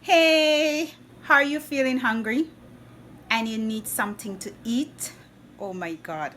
Hey, are you feeling hungry and you need something to eat? Oh my God.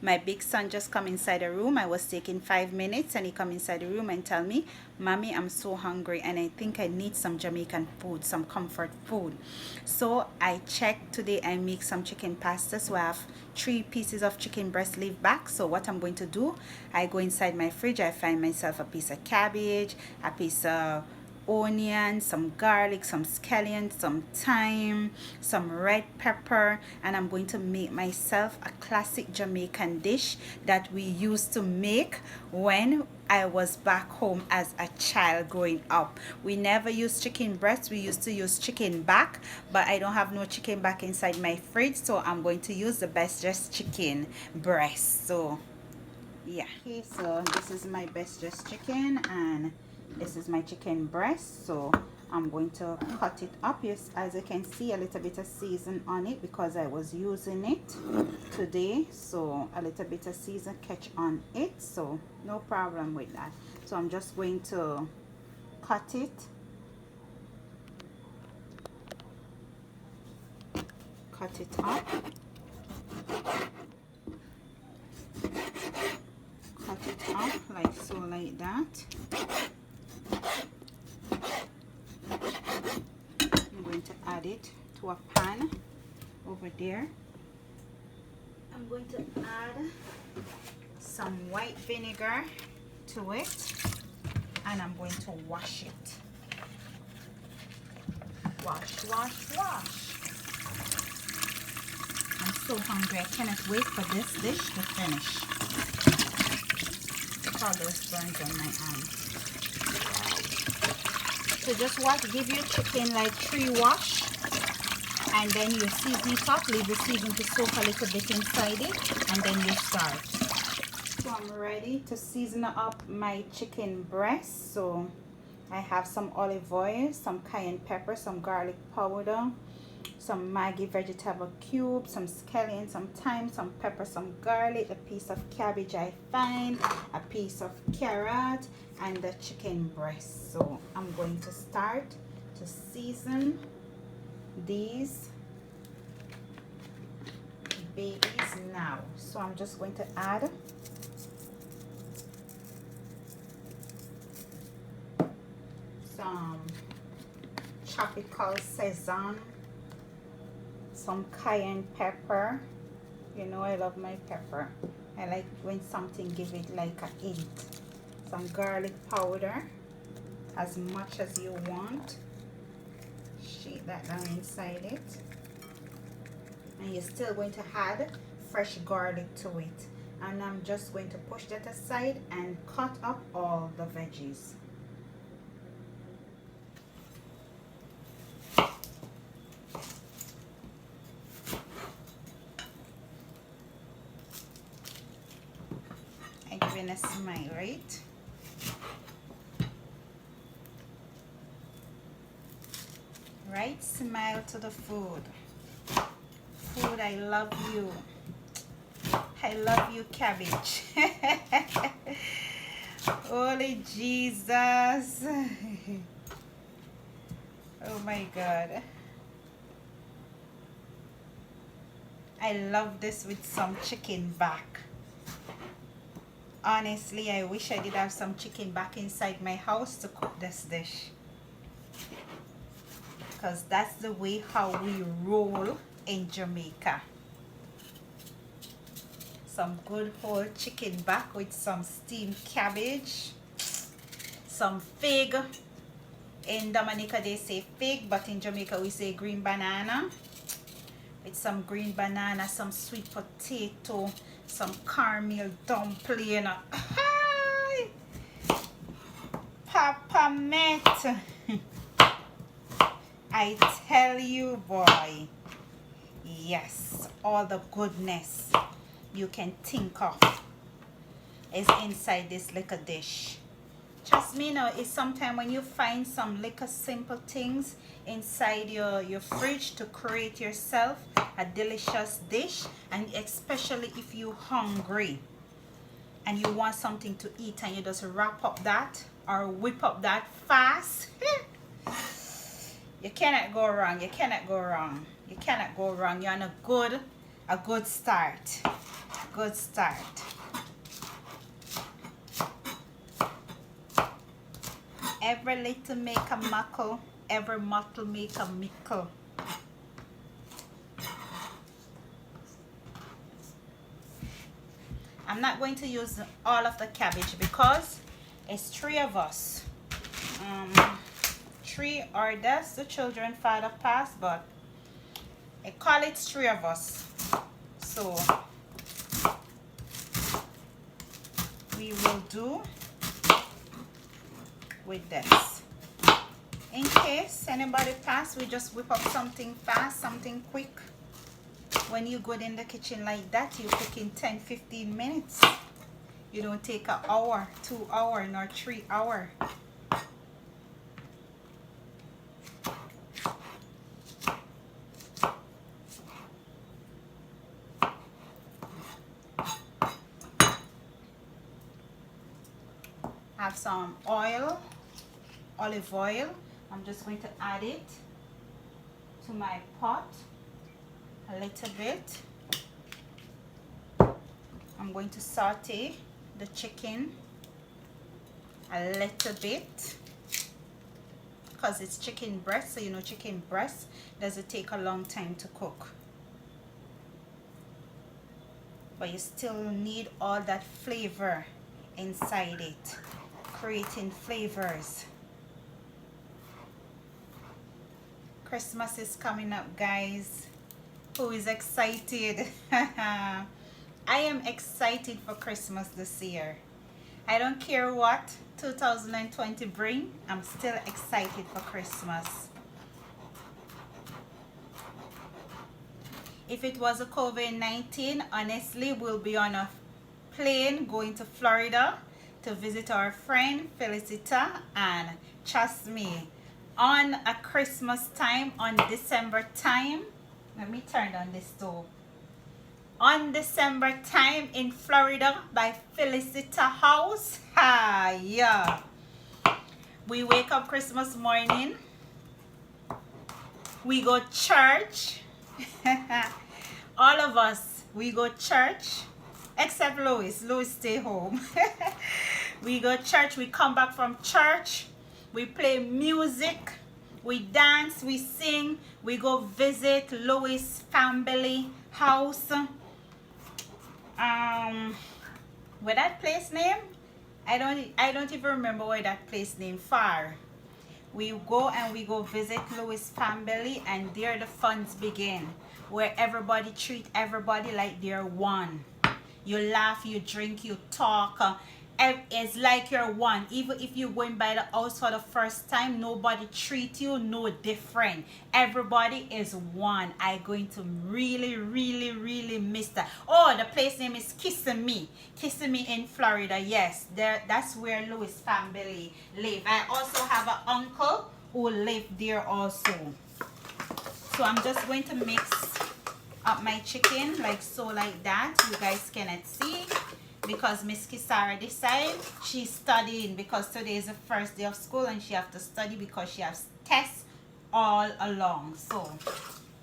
My big son just come inside the room. I was taking 5 minutes and he come inside the room and tell me, Mommy, I'm so hungry and I think I need some Jamaican food, some comfort food. So I checked today. I make some chicken pasta. So I have 3 pieces of chicken breast leave back. So what I'm going to do, I go inside my fridge. I find myself a piece of cabbage, a piece of onion, some garlic, some scallion, some thyme, some red pepper, and I'm going to make myself a classic Jamaican dish that we used to make when I was back home as a child growing up. We never used chicken breast, we used to use chicken back, but I don't have no chicken back inside my fridge, so I'm going to use the best just chicken breast. So yeah, okay, so this is my best dressed chicken and this is my chicken breast. So I'm going to cut it up. Yes, as you can see, a little bit of season on it because I was using it today, so a little bit of season catch on it, so no problem with that. So I'm just going to cut it, up, cut it up like so, like that. I'm going to add it to a pan over there. I'm going to add some white vinegar to it and I'm going to wash it. Wash, wash, wash. I'm so hungry. I cannot wait for this dish to finish. Look all those burns on my hand. So just what, give your chicken like 3 wash and then you season it up, leave the season to soak a little bit inside it and then you start. So I'm ready to season up my chicken breast. So I have some olive oil, some cayenne pepper, some garlic powder, some Maggi vegetable cubes, some scallion, some thyme, some pepper, some garlic, a piece of cabbage I find, a piece of carrot, and the chicken breast. So I'm going to start to season these babies now. So I'm just going to add some tropical sesame, some cayenne pepper. You know I love my pepper. I like when something give it like a hint. Some garlic powder, as much as you want. Shake that down inside it. And you're still going to add fresh garlic to it. And I'm just going to push that aside and cut up all the veggies. I'm giving a smile, right? Right? Smile to the food. Food, I love you. I love you, cabbage. Holy Jesus. Oh my God. I love this with some chicken back. Honestly, I wish I did have some chicken back inside my house to cook this dish. Because that's the way how we roll in Jamaica. Some good whole chicken back with some steamed cabbage, some fig. In Dominica they say fig, but in Jamaica we say green banana. With some green banana, some sweet potato, some caramel dumpling. Papa met. I tell you, boy. Yes, all the goodness you can think of is inside this little dish. Trust me, now, it's sometimes when you find some little simple things inside your fridge to create yourself a delicious dish, and especially if you're hungry and you want something to eat and you just wrap up that or whip up that fast. You cannot go wrong. You cannot go wrong. You cannot go wrong. You're on a good start. Good start. Every little make a muckle. Every muckle make a mickle. I'm not going to use all of the cabbage because it's 3 of us. 3 or that's the children father passed, but I call it 3 of us. So we will do with this. In case anybody pass, we just whip up something fast, something quick. When you go in the kitchen like that, you cook in 10-15 minutes. You don't take an hour, 2 hours, nor 3 hours. Have some oil, olive oil. I'm just going to add it to my pot a little bit. I'm going to saute the chicken a little bit because it's chicken breast, so you know chicken breast doesn't take a long time to cook, but you still need all that flavor inside it, creating flavors. Christmas is coming up, guys. Who is excited? I am excited for Christmas this year. I don't care what 2020 bring, I'm still excited for Christmas. If it was a COVID-19, honestly, we'll be on a plane going to Florida to visit our friend Felicita, and trust me, on a Christmas time, on December time, let me turn on this stove. On December time in Florida by Felicita house, yeah. We wake up Christmas morning, we go church. All of us, we go church, except Louis. Louis stay home. We go church, we come back from church, we play music, we dance, we sing, we go visit Louis' family house. Where that place name? I don't even remember where that place name. Far. We go and we go visit Louis' family, and there the funs begin, where everybody treat everybody like they're one. You laugh, you drink, you talk. It's like you're one. Even if you're going by the house for the first time, nobody treat you no different. Everybody is one. I'm going to really, really, really miss that. Oh, the place name is Kissimmee. Kissimmee in Florida. Yes, that's where Louis' family live. I also have an uncle who lived there also. So I'm just going to mix up my chicken like so, like that. You guys cannot see because Miss Kisara decided she's studying because today is the first day of school and she have to study because she has tests all along. So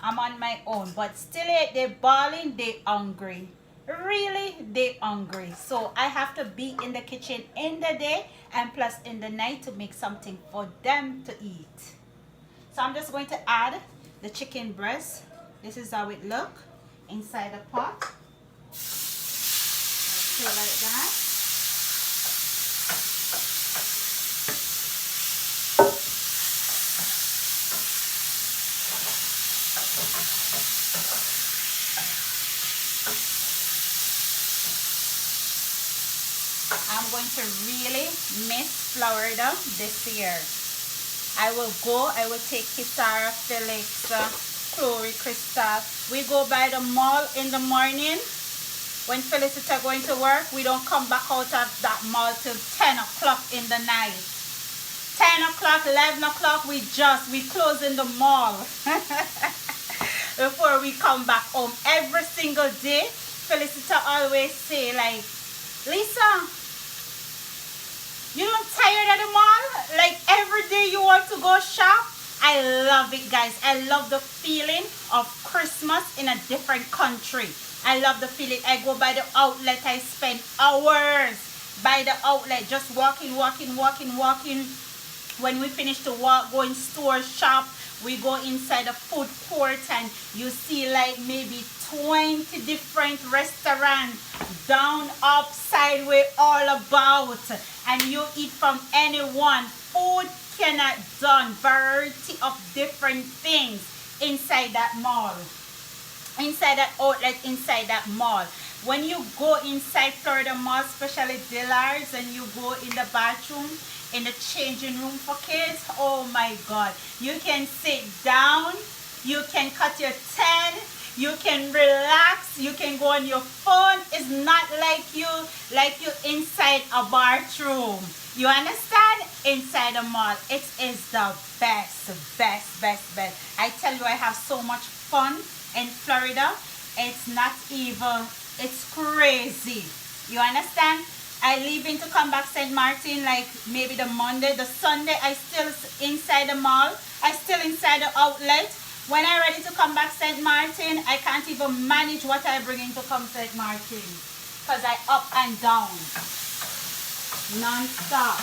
I'm on my own, but still they balling, they hungry. Really, they hungry. So I have to be in the kitchen in the day and plus in the night to make something for them to eat. So I'm just going to add the chicken breast. This is how it look inside the pot. Okay, like that. I'm going to really miss Florida this year. I will take Kisara, Felix, Chloe, Crystal. We go by the mall in the morning. When Felicita going to work, we don't come back out of that mall till 10 o'clock in the night. 10 o'clock, 11 o'clock, we close in the mall. Before we come back home. Every single day, Felicita always say like, Lisa, you don't tired of the mall? Like every day you want to go shop I love it, guys. I love the feeling of Christmas in a different country. I love the feeling. I go by the outlet. I spend hours by the outlet, just walking. When we finish to walk, go in store, shop, we go inside the food court and you see like maybe 20 different restaurants, down, up, sideways, all about, and you eat from anyone. Food cannot done, variety of different things inside that mall, inside that outlet, inside that mall. When you go inside Florida Mall, especially Dillard's, and you go in the bathroom, in the changing room for kids, oh my God, you can sit down, you can cut your tan, you can relax, you can go on your phone. It's not like you inside a bathroom. You understand? Inside a mall, it is the best. I tell you, I have so much fun in Florida. It's not even, it's crazy. You understand? I leaving to come back St. Martin like maybe the Monday, the Sunday, I still inside the mall. I still inside the outlet. When I ready to come back St. Martin, I can't even manage what I bring in to come St. Martin. Because I up and down. Non-stop.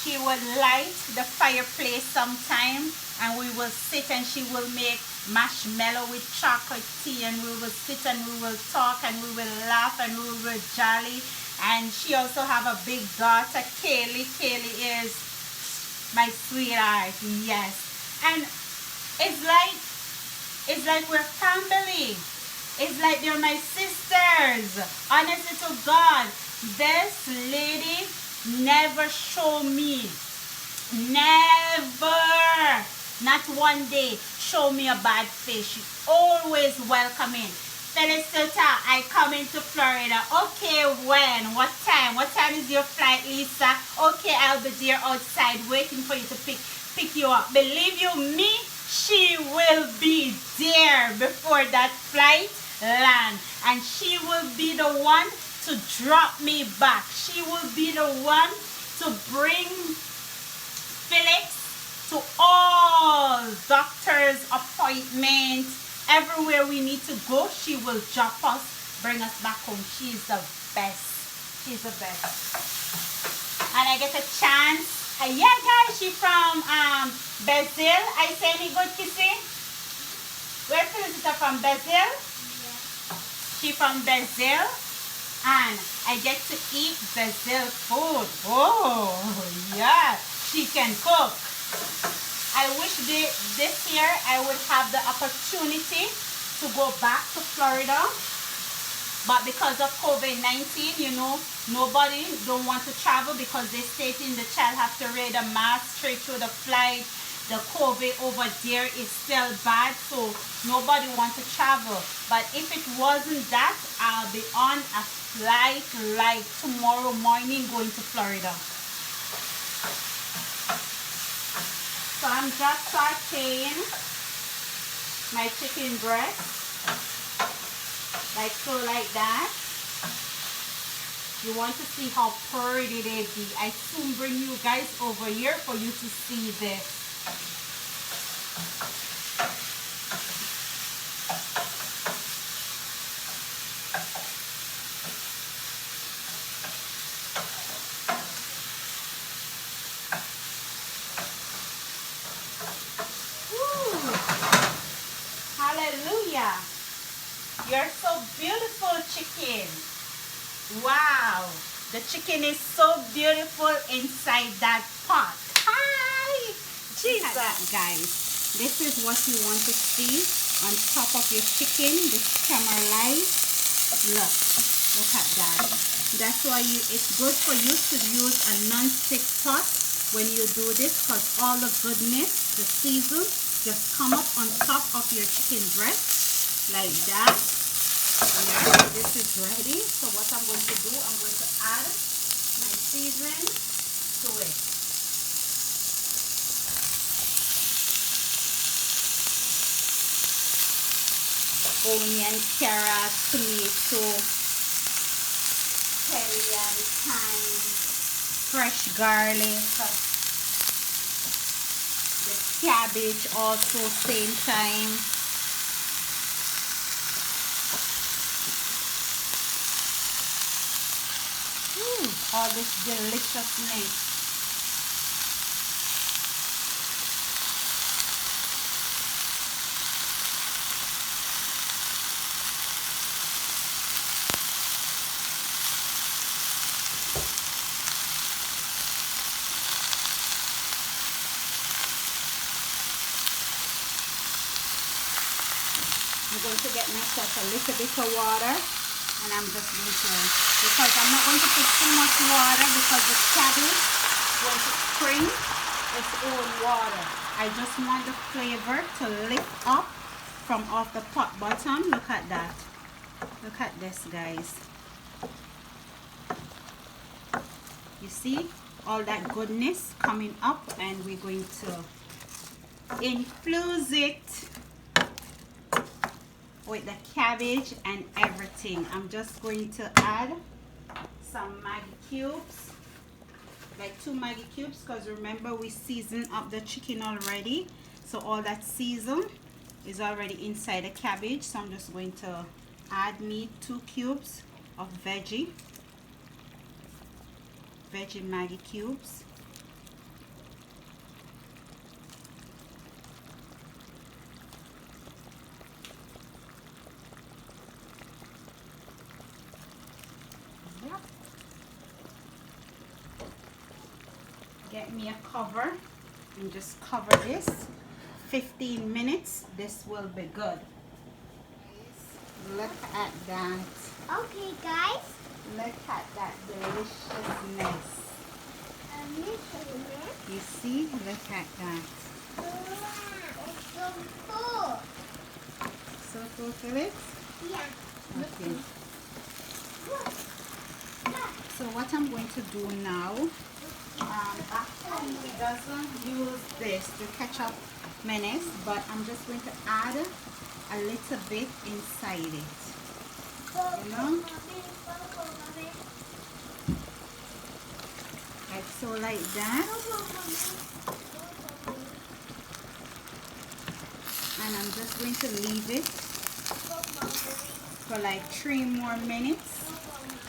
She would light the fireplace sometime and we will sit and she will make marshmallow with chocolate tea and we will sit and we will talk and we will laugh and we will jolly. And she also have a big daughter, Kaylee. Kaylee is my sweetheart, yes. And it's like we're family. It's like they're my sisters. Honestly to God, this lady never show me, never, not one day, show me a bad face. She always welcoming. Felicita, I come into Florida. Okay, when? What time? What time is your flight, Lisa? Okay, I'll be there outside waiting for you to pick you up. Believe you me, she will be there before that flight land. And she will be the one to drop me back. She will be the one to bring Felix to all doctor's appointments. Everywhere we need to go, she will drop us, bring us back home. She's the best. She's the best. And I get a chance. Yeah, guys, she from Brazil. I say any good, Kissy? Where is it from? Brazil? Yeah. She from Brazil. And I get to eat Brazil food. Oh, yeah. She can cook. I wish this year I would have the opportunity to go back to Florida. But because of COVID-19, you know, nobody don't want to travel because they stating the child have to wear the mask straight through the flight. The COVID over there is still bad, so nobody wants to travel. But if it wasn't that, I'll be on a flight like tomorrow morning going to Florida. So I'm just sauteing my chicken breast, like so, like that. You want to see how pretty they be. I soon bring you guys over here for you to see this. Hallelujah. You're so beautiful, chicken. Wow. The chicken is so beautiful inside that pot. Hi. Jesus. Guys, this is what you want to see on top of your chicken. This caramelize. Look at that. That's why it's good for you to use a non-stick pot when you do this, because all the goodness, the season, just come up on top of your chicken breast like that. Yeah, this is ready. So what I'm going to do, I'm going to add my seasoning to it. Onion, carrot, tomato, scallion, thyme, fresh garlic, the cabbage also same time. All this deliciousness. I'm going to get myself a little bit of water, and I'm just going to, because I'm not going to put too much water because the cabbage is going to spring its own water. I just want the flavor to lift up from off the pot bottom. Look at that. Look at this, guys. You see all that goodness coming up, and we're going to infuse it with the cabbage and everything. I'm just going to add some Maggi cubes, like 2 Maggi cubes, because remember we seasoned up the chicken already, so all that season is already inside the cabbage. So I'm just going to add me 2 cubes of veggie Maggi cubes. Get me a cover and just cover this 15 minutes. This will be good. Look at that. Okay, guys. Look at that deliciousness. You see? Look at that. It's so full. So full, Felix? Yeah. Okay. So what I'm going to do now, actually he doesn't use this, the ketchup mayonnaise, but I'm just going to add a little bit inside it. You know? Like so, like that. And I'm just going to leave it for like 3 more minutes,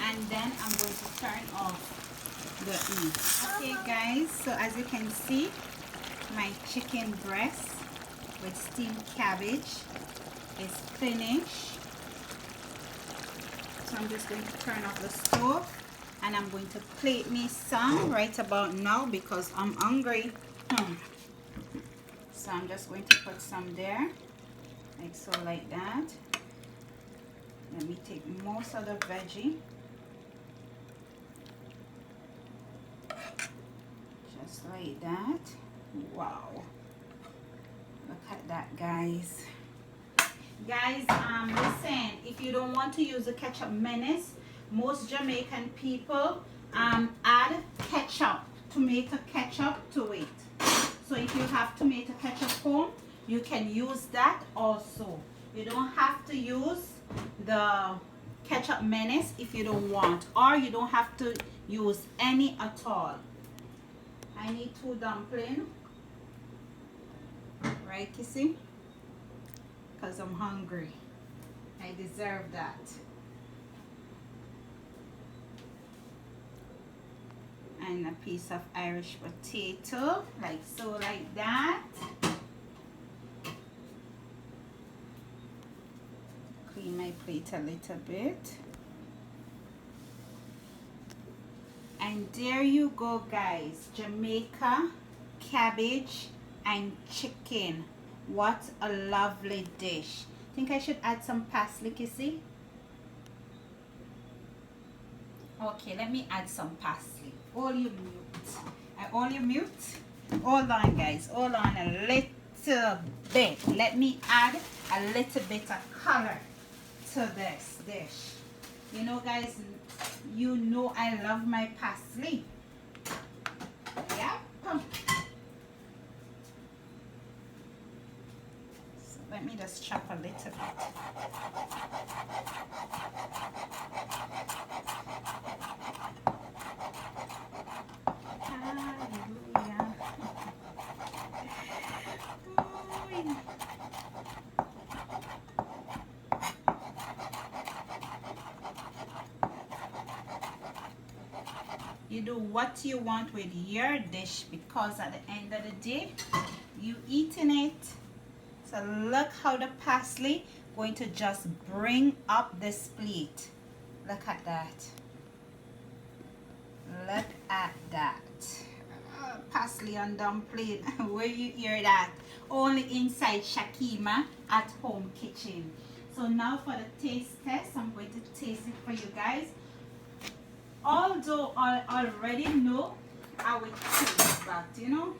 and then I'm going to turn off the heat. Okay guys, so as you can see, my chicken breast with steamed cabbage is finished. So I'm just going to turn off the stove, and I'm going to plate me some right about now because I'm hungry. So I'm just going to put some there, like so, like that. Let me take most of the veggie. Just like that. Wow. Look at that, guys. Guys, listen, if you don't want to use the ketchup mayonnaise, most Jamaican people add ketchup, tomato ketchup to it. So if you have tomato ketchup home, you can use that also. You don't have to use the ketchup mayonnaise if you don't want, or you don't have to use any at all. I need 2 dumplings, right, Kissy? Because I'm hungry. I deserve that. And a piece of Irish potato, like so, like that. Clean my plate a little bit. And there you go, guys. Jamaica cabbage and chicken. What a lovely dish. Think I should add some parsley, Kissy? Okay, let me add some parsley. All you mute. All you mute. Hold on, guys. Hold on a little bit. Let me add a little bit of color to this dish. You know, guys, you know I love my parsley. Yep. So let me just chop a little bit. You do what you want with your dish, because at the end of the day, you eating it. So look how the parsley going to just bring up this plate. Look at that. Look at that. Parsley on dumpling. Where you hear that? Only inside Shakema at home kitchen. So now for the taste test, I'm going to taste it for you guys. Although I already know how it tastes, but you know.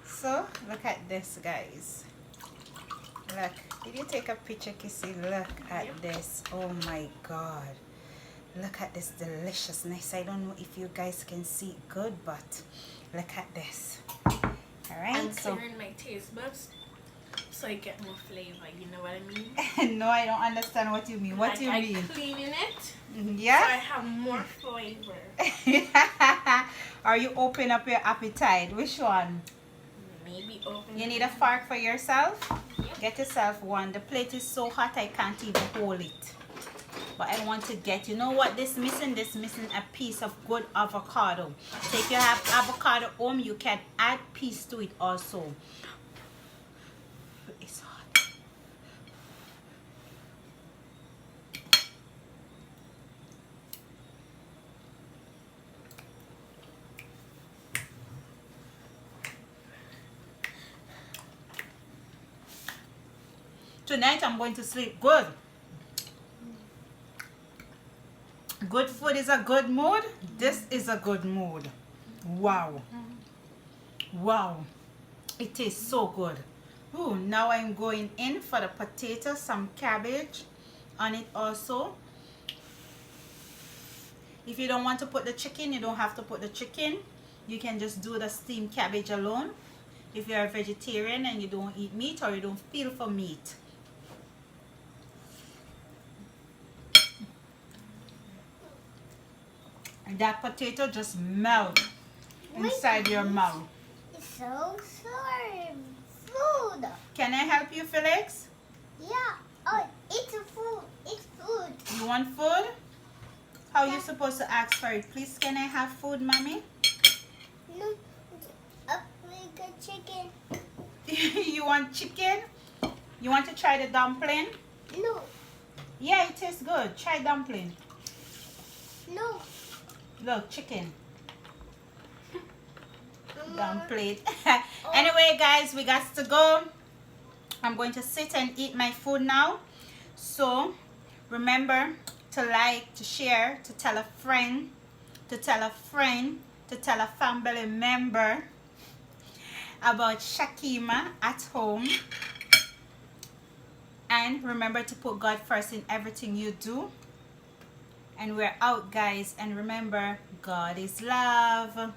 So look at this, guys. Look, did you take a picture, Kissy? Look at this. Oh my God. Look at this deliciousness. I don't know if you guys can see it good, but look at this. All right. I'm clearing my taste buds so I get more flavor. You know what I mean? No, I don't understand what you mean. What do you mean? I'm cleaning it. Yeah. So I have more flavor. Are you open up your appetite? Which one? Maybe open. You need a fork for yourself? Yep. Get yourself one. The plate is so hot I can't even hold it. But I want to get, you know what this missing? This missing a piece of good avocado. So if you have avocado home, you can add piece to it also. It's hot. Tonight I'm going to sleep good. Good food is a good mood. This is a good mood. Wow. Wow. It tastes so good. Ooh, now I'm going in for the potato, some cabbage on it also. If you don't want to put the chicken, you don't have to put the chicken. You can just do the steamed cabbage alone. If you're a vegetarian and you don't eat meat or you don't feel for meat. That potato just melt inside your mouth. It's so sorry. Food. Can I help you, Felix? Yeah. Oh, it's a food. It's food. You want food? How are you supposed to ask for it? Please, can I have food, mommy? No. We got chicken. You want chicken? You want to try the dumpling? No. Yeah, it tastes good. Try dumpling. No. Look, chicken. Dumpling. Anyway, guys, we got to go. I'm going to sit and eat my food now. So, remember to like, to share, to tell a friend, to tell a friend, to tell a family member about Shakema at home. And remember to put God first in everything you do. And we're out, guys. And remember, God is love.